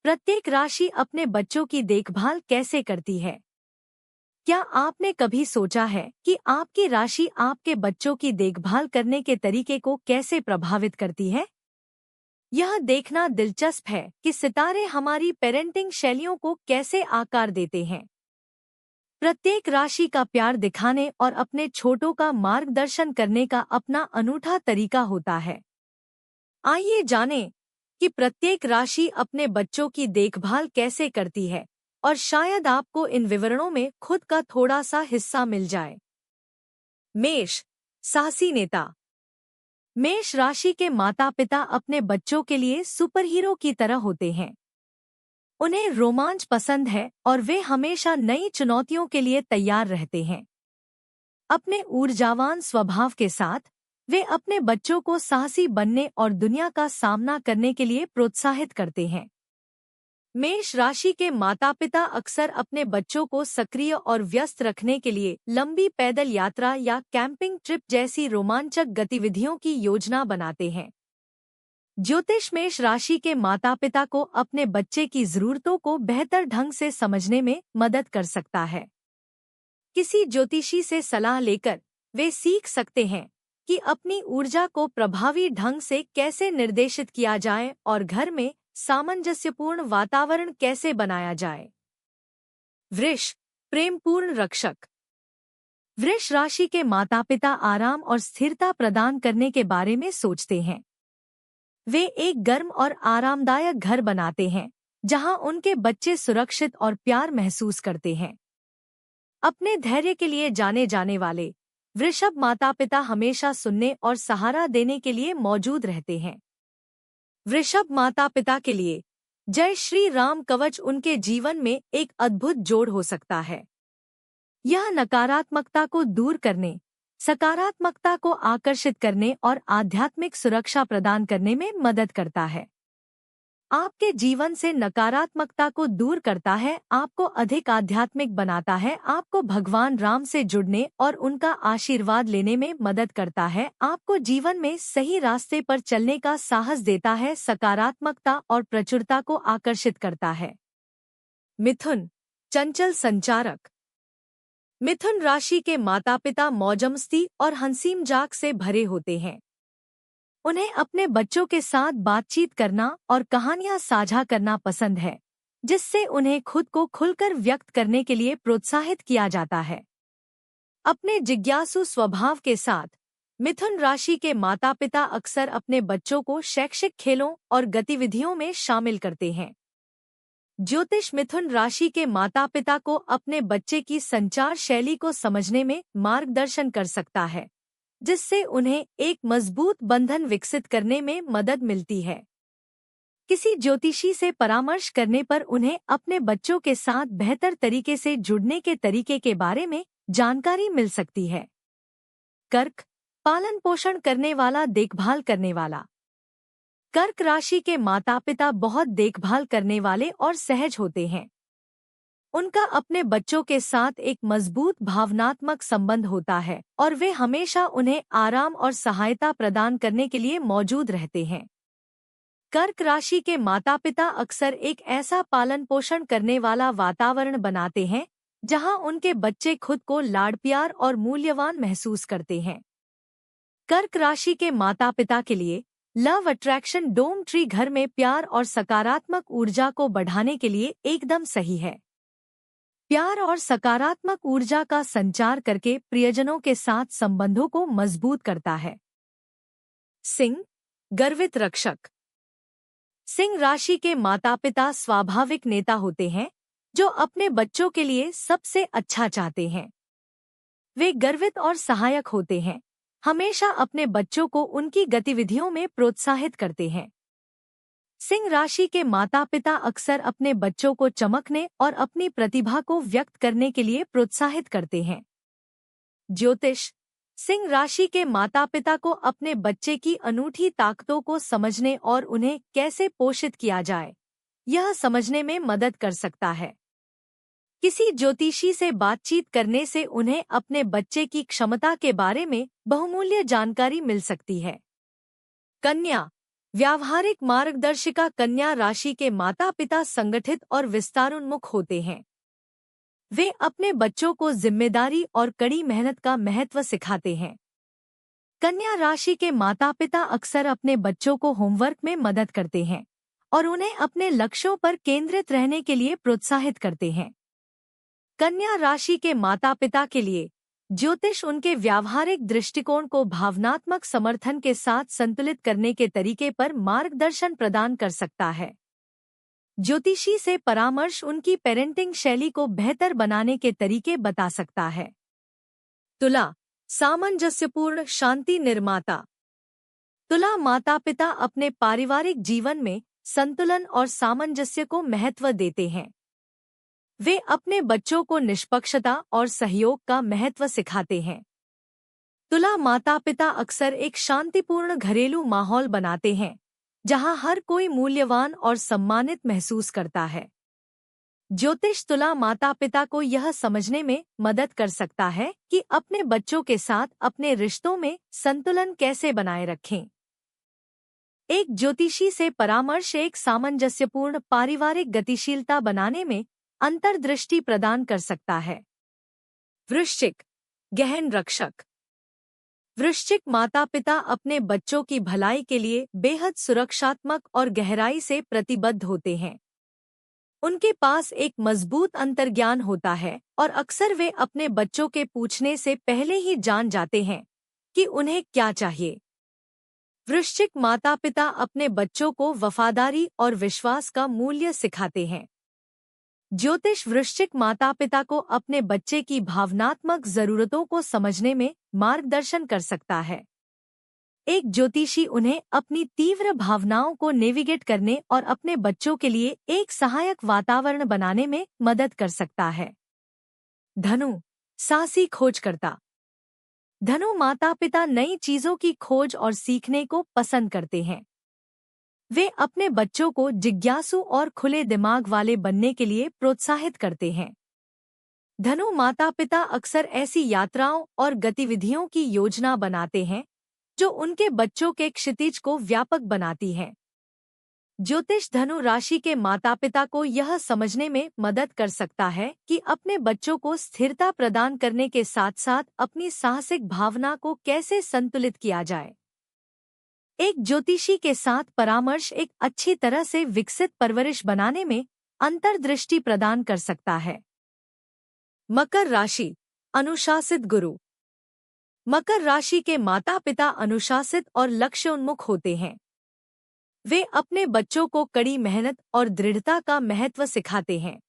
प्रत्येक राशि अपने बच्चों की देखभाल कैसे करती है? क्या आपने कभी सोचा है कि आपकी राशि आपके बच्चों की देखभाल करने के तरीके को कैसे प्रभावित करती है? यह देखना दिलचस्प है कि सितारे हमारी पेरेंटिंग शैलियों को कैसे आकार देते हैं। प्रत्येक राशि का प्यार दिखाने और अपने छोटों का मार्गदर्शन करने का अपना अनूठा तरीका होता है। आइए जानें कि प्रत्येक राशि अपने बच्चों की देखभाल कैसे करती है और शायद आपको इन विवरणों में खुद का थोड़ा सा हिस्सा मिल जाए। मेष, साहसी नेता। मेष राशि के माता पिता अपने बच्चों के लिए सुपरहीरो की तरह होते हैं। उन्हें रोमांच पसंद है और वे हमेशा नई चुनौतियों के लिए तैयार रहते हैं। अपने ऊर्जावान स्वभाव के साथ वे अपने बच्चों को साहसी बनने और दुनिया का सामना करने के लिए प्रोत्साहित करते हैं। मेष राशि के माता-पिता अक्सर अपने बच्चों को सक्रिय और व्यस्त रखने के लिए लंबी पैदल यात्रा या कैंपिंग ट्रिप जैसी रोमांचक गतिविधियों की योजना बनाते हैं। ज्योतिष मेष राशि के माता-पिता को अपने बच्चे की जरूरतों को बेहतर ढंग से समझने में मदद कर सकता है। किसी ज्योतिषी से सलाह लेकर वे सीख सकते हैं कि अपनी ऊर्जा को प्रभावी ढंग से कैसे निर्देशित किया जाए और घर में सामंजस्यपूर्ण वातावरण कैसे बनाया जाए। वृष, प्रेमपूर्ण रक्षक। वृष राशि के माता-पिता आराम और स्थिरता प्रदान करने के बारे में सोचते हैं। वे एक गर्म और आरामदायक घर बनाते हैं, जहां उनके बच्चे सुरक्षित और प्यार महसूस करते हैं। अपने धैर्य के लिए जाने जाने वाले वृषभ माता-पिता हमेशा सुनने और सहारा देने के लिए मौजूद रहते हैं। वृषभ माता-पिता के लिए जय श्री राम कवच उनके जीवन में एक अद्भुत जोड़ हो सकता है। यह नकारात्मकता को दूर करने, सकारात्मकता को आकर्षित करने और आध्यात्मिक सुरक्षा प्रदान करने में मदद करता है। आपके जीवन से नकारात्मकता को दूर करता है, आपको अधिक आध्यात्मिक बनाता है, आपको भगवान राम से जुड़ने और उनका आशीर्वाद लेने में मदद करता है, आपको जीवन में सही रास्ते पर चलने का साहस देता है, सकारात्मकता और प्रचुरता को आकर्षित करता है। मिथुन, चंचल संचारक। मिथुन राशि के माता-पिता मौजमस्ती और हंसी मजाक से भरे होते हैं। उन्हें अपने बच्चों के साथ बातचीत करना और कहानियां साझा करना पसंद है, जिससे उन्हें खुद को खुलकर व्यक्त करने के लिए प्रोत्साहित किया जाता है। अपने जिज्ञासु स्वभाव के साथ मिथुन राशि के माता-पिता अक्सर अपने बच्चों को शैक्षिक खेलों और गतिविधियों में शामिल करते हैं। ज्योतिष मिथुन राशि के माता-पिता को अपने बच्चे की संचार शैली को समझने में मार्गदर्शन कर सकता है, जिससे उन्हें एक मजबूत बंधन विकसित करने में मदद मिलती है। किसी ज्योतिषी से परामर्श करने पर उन्हें अपने बच्चों के साथ बेहतर तरीके से जुड़ने के तरीके के बारे में जानकारी मिल सकती है। कर्क, पालन पोषण करने वाला, देखभाल करने वाला। कर्क राशि के माता-पिता बहुत देखभाल करने वाले और सहज होते हैं। उनका अपने बच्चों के साथ एक मजबूत भावनात्मक संबंध होता है और वे हमेशा उन्हें आराम और सहायता प्रदान करने के लिए मौजूद रहते हैं। कर्क राशि के माता-पिता अक्सर एक ऐसा पालन पोषण करने वाला वातावरण बनाते हैं, जहां उनके बच्चे खुद को लाड प्यार और मूल्यवान महसूस करते हैं। कर्क राशि के माता-पिता के लिए लव अट्रैक्शन डोम ट्री घर में प्यार और सकारात्मक ऊर्जा को बढ़ाने के लिए एकदम सही है। प्यार और सकारात्मक ऊर्जा का संचार करके प्रियजनों के साथ संबंधों को मजबूत करता है। सिंह, गर्वित रक्षक। सिंह राशि के माता-पिता स्वाभाविक नेता होते हैं, जो अपने बच्चों के लिए सबसे अच्छा चाहते हैं। वे गर्वित और सहायक होते हैं, हमेशा अपने बच्चों को उनकी गतिविधियों में प्रोत्साहित करते हैं। सिंह राशि के माता-पिता अक्सर अपने बच्चों को चमकने और अपनी प्रतिभा को व्यक्त करने के लिए प्रोत्साहित करते हैं। ज्योतिष, सिंह राशि के माता-पिता को अपने बच्चे की अनूठी ताकतों को समझने और उन्हें कैसे पोषित किया जाए, यह समझने में मदद कर सकता है। किसी ज्योतिषी से बातचीत करने से उन्हें अपने बच्चे की क्षमता के बारे में बहुमूल्य जानकारी मिल सकती है। कन्या, व्यावहारिक मार्गदर्शिका कन्या राशि के माता पिता संगठित और विस्तारोन्मुख होते हैं। वे अपने बच्चों को जिम्मेदारी और कड़ी मेहनत का महत्व सिखाते हैं। कन्या राशि के माता पिता अक्सर अपने बच्चों को होमवर्क में मदद करते हैं और उन्हें अपने लक्ष्यों पर केंद्रित रहने के लिए प्रोत्साहित करते हैं। कन्या राशि के माता पिता के लिए ज्योतिष उनके व्यावहारिक दृष्टिकोण को भावनात्मक समर्थन के साथ संतुलित करने के तरीके पर मार्गदर्शन प्रदान कर सकता है। ज्योतिषी से परामर्श उनकी पेरेंटिंग शैली को बेहतर बनाने के तरीके बता सकता है। तुला, सामंजस्यपूर्ण शांति निर्माता। तुला माता पिता अपने पारिवारिक जीवन में संतुलन और सामंजस्य को महत्व देते हैं। वे अपने बच्चों को निष्पक्षता और सहयोग का महत्व सिखाते हैं। तुला माता पिता अक्सर एक शांतिपूर्ण घरेलू माहौल बनाते हैं जहां हर कोई मूल्यवान और सम्मानित महसूस करता है। ज्योतिष तुला माता पिता को यह समझने में मदद कर सकता है कि अपने बच्चों के साथ अपने रिश्तों में संतुलन कैसे बनाए रखें। एक ज्योतिषी से परामर्श एक सामंजस्यपूर्ण पारिवारिक गतिशीलता बनाने में अंतर्दृष्टि प्रदान कर सकता है। वृश्चिक, गहन रक्षक। वृश्चिक माता पिता अपने बच्चों की भलाई के लिए बेहद सुरक्षात्मक और गहराई से प्रतिबद्ध होते हैं। उनके पास एक मजबूत अंतर्ज्ञान होता है और अक्सर वे अपने बच्चों के पूछने से पहले ही जान जाते हैं कि उन्हें क्या चाहिए। वृश्चिक माता पिता अपने बच्चों को वफादारी और विश्वास का मूल्य सिखाते हैं। ज्योतिष वृश्चिक माता पिता को अपने बच्चे की भावनात्मक जरूरतों को समझने में मार्गदर्शन कर सकता है। एक ज्योतिषी उन्हें अपनी तीव्र भावनाओं को नेविगेट करने और अपने बच्चों के लिए एक सहायक वातावरण बनाने में मदद कर सकता है। धनु, साहसी खोजकर्ता। धनु माता पिता नई चीजों की खोज और सीखने को पसंद करते हैं। वे अपने बच्चों को जिज्ञासु और खुले दिमाग वाले बनने के लिए प्रोत्साहित करते हैं। धनु माता पिता अक्सर ऐसी यात्राओं और गतिविधियों की योजना बनाते हैं जो उनके बच्चों के क्षितिज को व्यापक बनाती है। ज्योतिष धनु राशि के माता पिता को यह समझने में मदद कर सकता है कि अपने बच्चों को स्थिरता प्रदान करने के साथ साथ अपनी साहसिक भावना को कैसे संतुलित किया जाए। एक ज्योतिषी के साथ परामर्श एक अच्छी तरह से विकसित परवरिश बनाने में अंतर्दृष्टि प्रदान कर सकता है। मकर राशि, अनुशासित गुरु। मकर राशि के माता पिता अनुशासित और लक्ष्योन्मुख होते हैं। वे अपने बच्चों को कड़ी मेहनत और दृढ़ता का महत्व सिखाते हैं।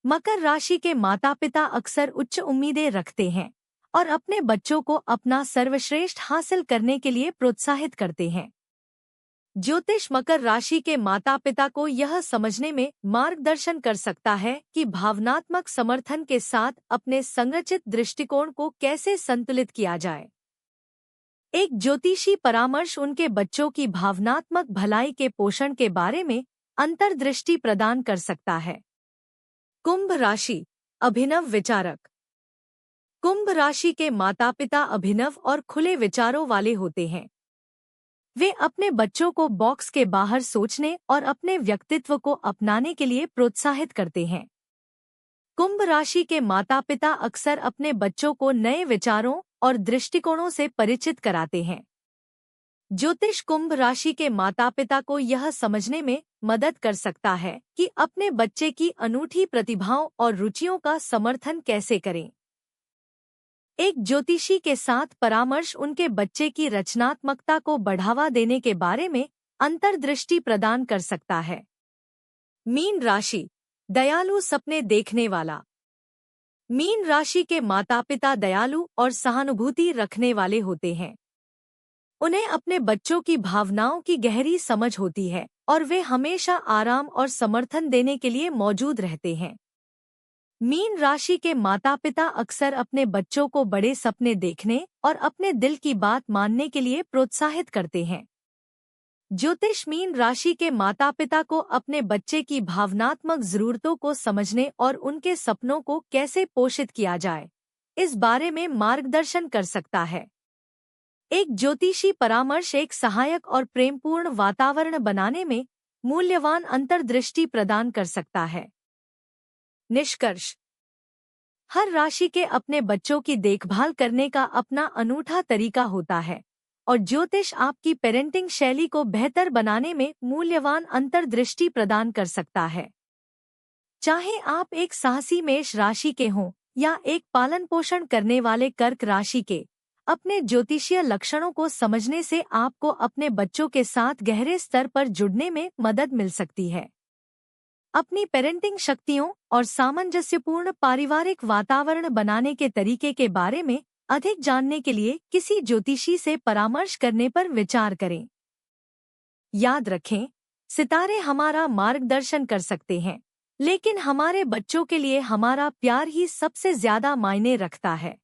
मकर राशि के माता पिता अक्सर उच्च उम्मीदें रखते हैं और अपने बच्चों को अपना सर्वश्रेष्ठ हासिल करने के लिए प्रोत्साहित करते हैं। ज्योतिष मकर राशि के माता पिता को यह समझने में मार्गदर्शन कर सकता है कि भावनात्मक समर्थन के साथ अपने संरचित दृष्टिकोण को कैसे संतुलित किया जाए। एक ज्योतिषी परामर्श उनके बच्चों की भावनात्मक भलाई के पोषण के बारे में अंतर्दृष्टि प्रदान कर सकता है। कुंभ राशि, अभिनव विचारक। कुंभ राशि के माता पिता अभिनव और खुले विचारों वाले होते हैं। वे अपने बच्चों को बॉक्स के बाहर सोचने और अपने व्यक्तित्व को अपनाने के लिए प्रोत्साहित करते हैं। कुंभ राशि के माता पिता अक्सर अपने बच्चों को नए विचारों और दृष्टिकोणों से परिचित कराते हैं। ज्योतिष कुंभ राशि के माता पिता को यह समझने में मदद कर सकता है कि अपने बच्चे की अनूठी प्रतिभाओं और रुचियों का समर्थन कैसे करें। एक ज्योतिषी के साथ परामर्श उनके बच्चे की रचनात्मकता को बढ़ावा देने के बारे में अंतर्दृष्टि प्रदान कर सकता है। मीन राशि, दयालु सपने देखने वाला। मीन राशि के माता पिता दयालु और सहानुभूति रखने वाले होते हैं। उन्हें अपने बच्चों की भावनाओं की गहरी समझ होती है और वे हमेशा आराम और समर्थन देने के लिए मौजूद रहते हैं। मीन राशि के माता पिता अक्सर अपने बच्चों को बड़े सपने देखने और अपने दिल की बात मानने के लिए प्रोत्साहित करते हैं। ज्योतिष मीन राशि के माता पिता को अपने बच्चे की भावनात्मक जरूरतों को समझने और उनके सपनों को कैसे पोषित किया जाए, इस बारे में मार्गदर्शन कर सकता है। एक ज्योतिषी परामर्श एक सहायक और प्रेमपूर्ण वातावरण बनाने में मूल्यवान अंतर्दृष्टि प्रदान कर सकता है। निष्कर्ष। हर राशि के अपने बच्चों की देखभाल करने का अपना अनूठा तरीका होता है और ज्योतिष आपकी पेरेंटिंग शैली को बेहतर बनाने में मूल्यवान अंतर्दृष्टि प्रदान कर सकता है। चाहे आप एक साहसी मेष राशि के हों या एक पालन पोषण करने वाले कर्क राशि के, अपने ज्योतिषीय लक्षणों को समझने से आपको अपने बच्चों के साथ गहरे स्तर पर जुड़ने में मदद मिल सकती है। अपनी पेरेंटिंग शक्तियों और सामंजस्यपूर्ण पारिवारिक वातावरण बनाने के तरीके के बारे में अधिक जानने के लिए किसी ज्योतिषी से परामर्श करने पर विचार करें। याद रखें, सितारे हमारा मार्गदर्शन कर सकते हैं, लेकिन हमारे बच्चों के लिए हमारा प्यार ही सबसे ज्यादा मायने रखता है।